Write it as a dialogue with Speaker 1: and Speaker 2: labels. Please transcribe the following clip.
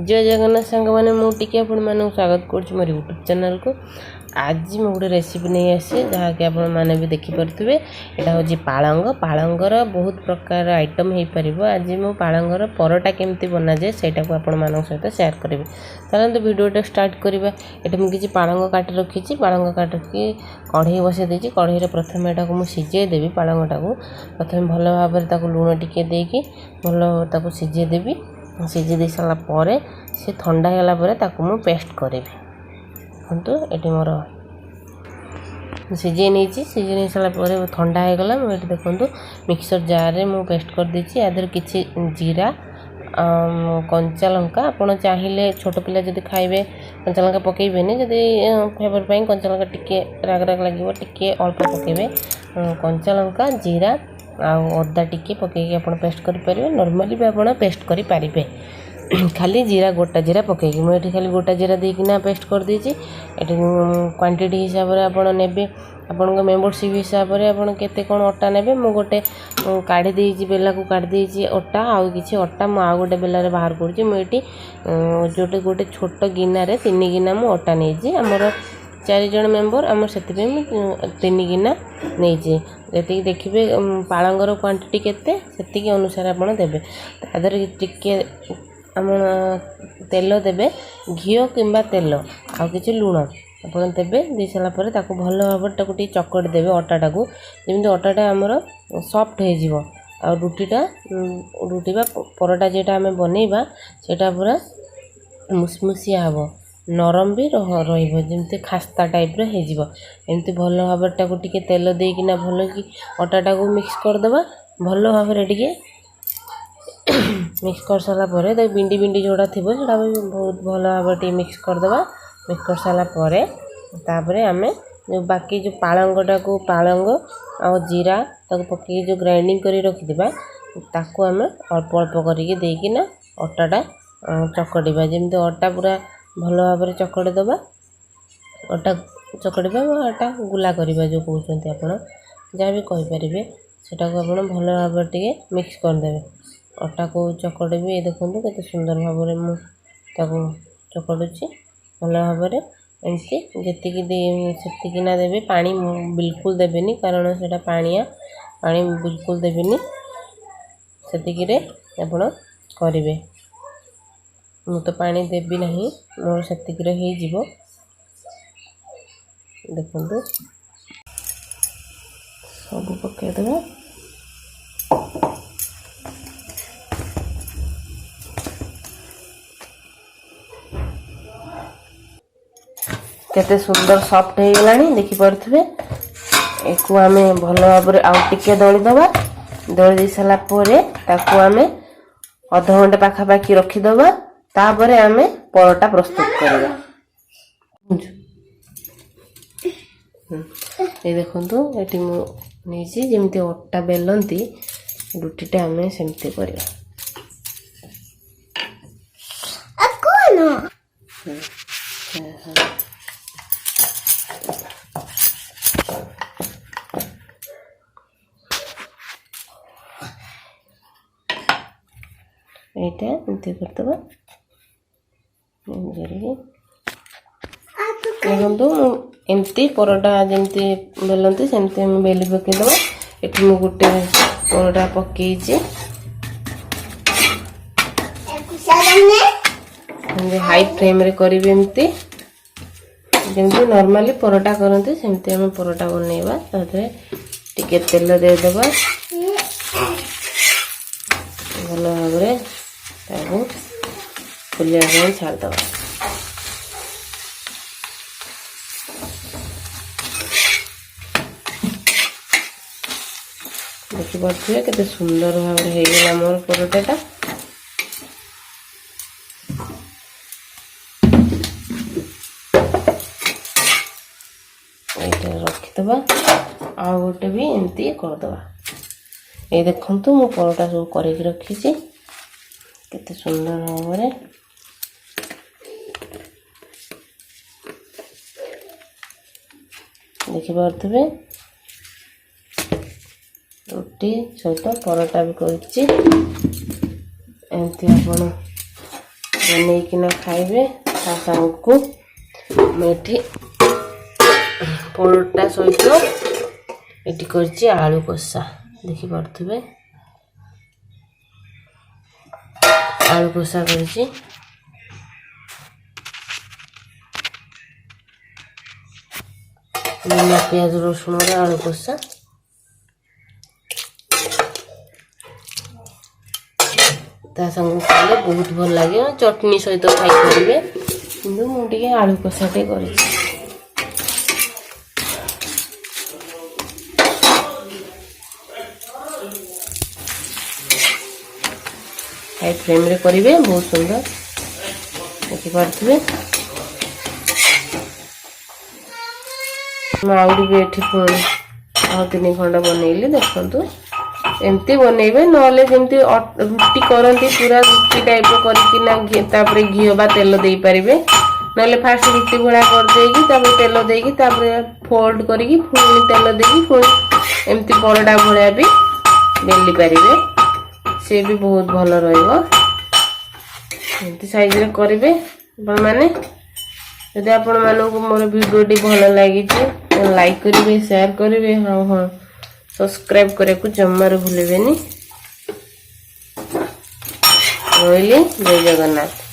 Speaker 1: जय जगन्नाथ सांग मैंने मुझे आपण मानक स्वागत कर मोर यूट्यूब चैनल को। आज मैं गोटे रेसिपी नहीं आसी जहाँकि आपण मैंने भी देखिपे। यहाँ हूँ पालंग। पालंगर बहुत प्रकार आइटम हो पार। आज मो पालंगर परोटा केमती बना जाए सेटा को आपण मान सहित शेयर करी। चलते भिडियोटा स्टार्ट करवा। ये मुझे किसी पालंग काटी रखी। पालंग काटिकी कढ़ई बसई देती। कढ़ई प्रथम यहाँ को सिझे देवी। पालंगटा को प्रथम भल भाव लुण टिके देकी भल सिझे देवी। सिझे दे सारा पर से ठंडा होगा ताकू मु पेस्ट करी। देखो ये मोर सिझे नहीं सिझे नहीं सारा ठंडा होगा। मुझे देखो मिक्सर जार रे मु पेस्ट कर देछि। यादर किछि जीरा कंचा लंका आपड़ चाहिए छोट पिला जब खाइबे कंचा लंका पकेबेनि। जदि फ्लेवर पाई कंचा लंका टिके राग राग लगे टिके अल्प पकेबे। कंचा लंका जीरा अदा टिके पकईकि आप पेस्ट करेंगे। नॉर्मली भी आप पेस्ट करें खाली जीरा गोटा जीरा पकईकि मुझे खाली गोटा जीरा देकिना पेस्ट कर देछि। ये क्वांटिटी हिसाब से आप ने आपण मेम्बरशिप हिसाब से आप केते कौन अटा ने मु गोटे काढ़ी देछि बेला को काढ़ी देछि अटा आउ किछि अटा मु आ गोटे बेला रे बाहर करछि। मुझे जोटे गोटे छोट गिना रे 3 गिना मु अटा नहीं आमर 4 जन मेम्बर आम से 3 गिना नहीं। जी देखिए पालंगर क्वांटिटी केते सेतिकी अनुसार आपन देबे। तादर टिके आम तेल देबे घिओ किंबा तेल आ किछि लुण आपन देबे। दे सारा पर ताको भल भाव ताको टी चकड़ देबे अटाटा को जेमि अटाटा हमर सॉफ्ट हो जिवो। आ रुटी बा परोटा जेटा हमें बनैबा सेटा पूरा मुसमुसिया हबो नरम भी रमती खास्ता टाइप हो। एमती भल भाव टाक टे तेल देकिना भल कि अटाटा को मिक्स करदे भल भाव मिक्स कर सारापर बिंडी बिंडी जोड़ा थी जोड़ा भी बहुत भल भाव टे मिक्स करदे। मिक्स कर सारापर आम जो बाकी जो पालंगटा को पालंग आ जीरा पकई जो ग्राइंडिंग कर रखिदा ताको आम अल्प अल्प करके देकिना अटाटा चकड़ा जमी अटा पूरा भल भाव चकड़ दबा। अटा चकड़ा अटा गुला करवा जो कहते आप जहाँ भी कहींपारे सेटा को आप भल भाव टे मिक्स करदे। अटा को चकड़े भी देखो केते सुंदर भाव मुझे चकड़ुची भल भाव एमती जी ना देवे। पानी बिल्कुल देवेनि कारण से पानिया पानी बिल्कुल देवेनि से आपड़ करेंगे। मु तो पानी देवी नहीं मोर से हो देखो सब पकईदे। केते सुंदर सॉफ्ट हो गला देखिपे। एक आम भल भाव आउ टिके दली दबा। दली दे सारापर ताकू आम अध घंटे पाखापाखि रखीदबा। तापर आम परोटा प्रस्तुत करवा। ये देखो ये मुझे जमी अटा बेलती रुटीटा आम सेमती करवा। एटा एमती करदबा। देखो एमती परोटा जमती बेलती सेमती बेली पकईदबा। ये मुझे गोटे परोटा पकई हाई फ्लेम रे करी एमती जमती नॉर्मली परोटा करते सेमती आम परोटा बनैबा। टिके तेल देदेबा भल भाव फुलिया छाड़दबा। देखिपे केते सुंदर भाव होगा मोर परोटाटा। रखीदबा आ गोटे भी एमती करदबा। ये देखो मु परोटा सब कर रखी केते सुंदर भाव देखिपे। रुटी सहित परोटा भी करमती आप बनेकिना खाइबे ता सांगकु मेठी परोटा सहित एटी करछि आलू कषा देखि पड़थबे आलू कषा करछि बिना प्याज रसुण आलू कषा ता संग खाइले बहुत भल लगे चटनी सहित खाई पारे कि मुझे आलू कषाटे कर हाई फ्लेम रे करेंगे बहुत सुंदर देखिपे आउरी भी एठी पुणी आउ 3 खंड बनइली देखंतु एमती बनइबे नले जेमती रुटी करंती पूरा रुटी टाइप करकिना तापरे घी बा तेल देई परिबे नले फास्ट रुटी भला कर देगी तापरे तेल देगी तापरे फोल्ड करिकी पुणी तेल देगी पुणी एमती परोटा भला भी बेली परिबे से भी बहुत भल रहइबो एमती साइज रे करिवे आपण माने यदि आपण मानक मोर वीडियो टी भल लागि लाइक करेंगे शेयर करेंगे हाँ हाँ सब्सक्राइब करे को जमार भूलेबेनी। रही जय जगन्नाथ।